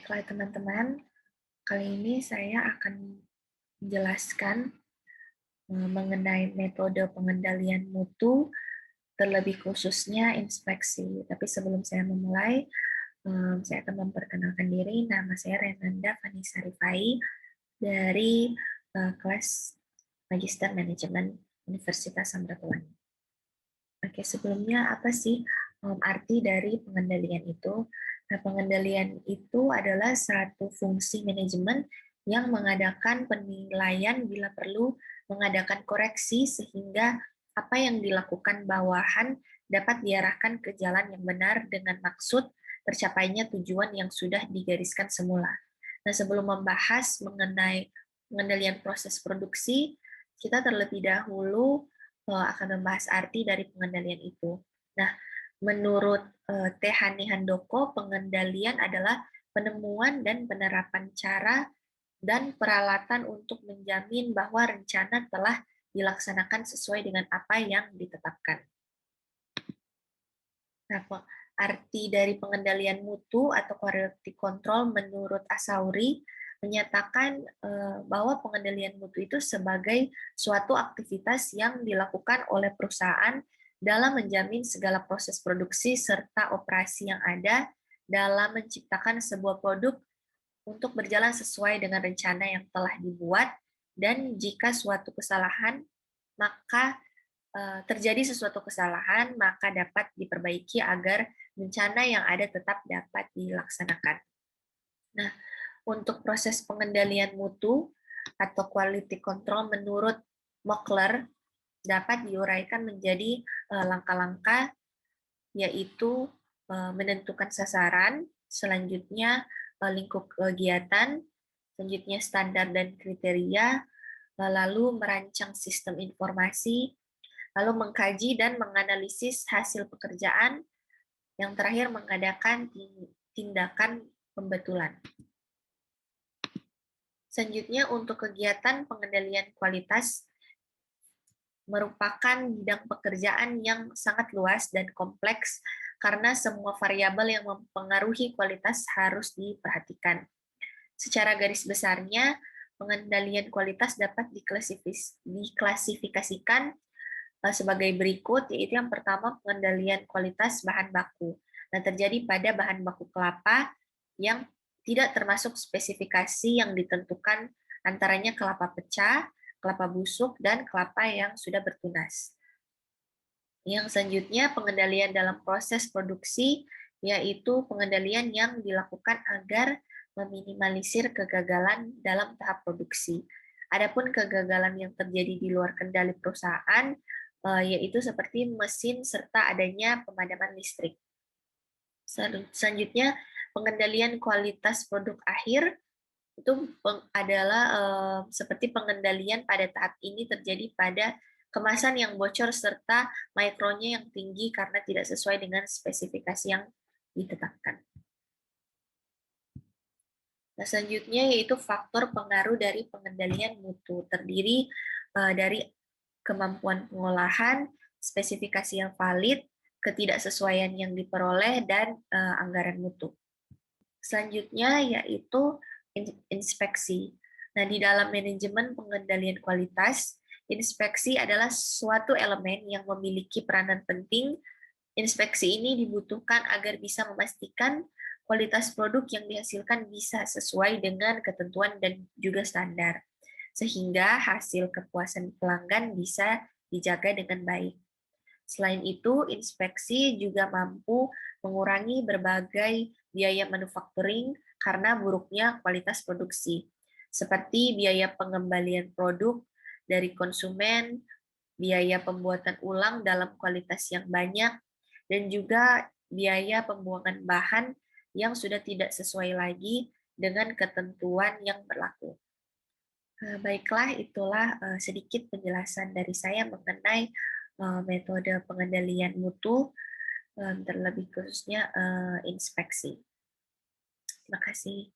Baiklah teman-teman, kali ini saya akan menjelaskan mengenai metode pengendalian mutu, terlebih khususnya inspeksi. Tapi sebelum saya memulai, saya akan memperkenalkan diri. Nama saya Renanda Vanessa Rifai dari kelas Magister Manajemen Universitas Samratulangi. Oke, sebelumnya apa sih arti dari pengendalian itu? Nah, pengendalian itu adalah satu fungsi manajemen yang mengadakan penilaian bila perlu mengadakan koreksi sehingga apa yang dilakukan bawahan dapat diarahkan ke jalan yang benar dengan maksud tercapainya tujuan yang sudah digariskan semula. Nah, sebelum membahas mengenai pengendalian proses produksi, kita terlebih dahulu akan membahas arti dari pengendalian itu. Nah, menurut T. Hani Handoko, pengendalian adalah penemuan dan penerapan cara dan peralatan untuk menjamin bahwa rencana telah dilaksanakan sesuai dengan apa yang ditetapkan. Nah, arti dari pengendalian mutu atau quality control menurut Asauri menyatakan bahwa pengendalian mutu itu sebagai suatu aktivitas yang dilakukan oleh perusahaan dalam menjamin segala proses produksi serta operasi yang ada dalam menciptakan sebuah produk untuk berjalan sesuai dengan rencana yang telah dibuat, dan jika suatu kesalahan, maka terjadi sesuatu kesalahan, maka dapat diperbaiki agar rencana yang ada tetap dapat dilaksanakan. Nah, untuk proses pengendalian mutu atau quality control menurut Mockler dapat diuraikan menjadi langkah-langkah, yaitu menentukan sasaran, selanjutnya lingkup kegiatan, selanjutnya standar dan kriteria, lalu merancang sistem informasi, lalu mengkaji dan menganalisis hasil pekerjaan, yang terakhir mengadakan tindakan pembetulan. Selanjutnya, untuk kegiatan pengendalian kualitas merupakan bidang pekerjaan yang sangat luas dan kompleks karena semua variabel yang mempengaruhi kualitas harus diperhatikan. Secara garis besarnya, pengendalian kualitas dapat diklasifikasikan sebagai berikut, yaitu yang pertama pengendalian kualitas bahan baku. Nah, terjadi pada bahan baku kelapa yang tidak termasuk spesifikasi yang ditentukan, antaranya kelapa pecah, kelapa busuk, dan kelapa yang sudah bertunas. Yang selanjutnya, pengendalian dalam proses produksi, yaitu pengendalian yang dilakukan agar meminimalisir kegagalan dalam tahap produksi. Adapun kegagalan yang terjadi di luar kendali perusahaan, yaitu seperti mesin serta adanya pemadaman listrik. Selanjutnya, pengendalian kualitas produk akhir itu adalah seperti pengendalian pada tahap ini terjadi pada kemasan yang bocor serta mikronya yang tinggi karena tidak sesuai dengan spesifikasi yang ditetapkan. Nah, selanjutnya yaitu faktor pengaruh dari pengendalian mutu, terdiri dari kemampuan pengolahan, spesifikasi yang valid, ketidaksesuaian yang diperoleh, dan anggaran mutu. Selanjutnya yaitu inspeksi. Nah, di dalam manajemen pengendalian kualitas, inspeksi adalah suatu elemen yang memiliki peranan penting. Inspeksi ini dibutuhkan agar bisa memastikan kualitas produk yang dihasilkan bisa sesuai dengan ketentuan dan juga standar, sehingga hasil kepuasan pelanggan bisa dijaga dengan baik. Selain itu, inspeksi juga mampu mengurangi berbagai biaya manufacturing karena buruknya kualitas produksi, seperti biaya pengembalian produk dari konsumen, biaya pembuatan ulang dalam kualitas yang banyak, dan juga biaya pembuangan bahan yang sudah tidak sesuai lagi dengan ketentuan yang berlaku. Baiklah, itulah sedikit penjelasan dari saya mengenai metode pengendalian mutu, terlebih khususnya inspeksi. Terima kasih.